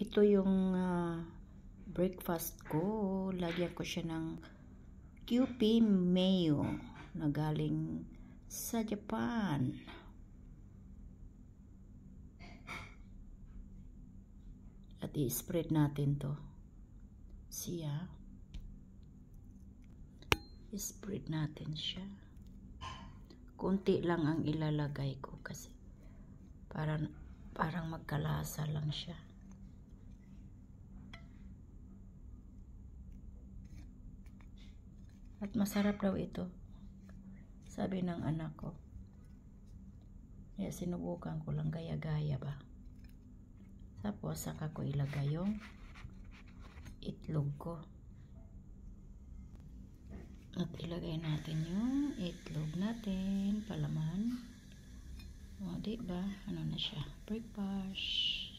Ito yung breakfast ko. Lagyan ko siya ng Kewpie mayo na galing sa Japan. At i-spread natin to. Siya. I-spread natin siya. Kunti lang ang ilalagay ko kasi parang magkalasa lang siya. At masarap daw ito, sabi ng anak ko. Kaya sinubukan ko lang, gaya-gaya ba. Tapos saka ko ilagay yung itlog ko. At ilagay natin yung itlog natin, palaman. O, diba? Ano na siya? Breakfast.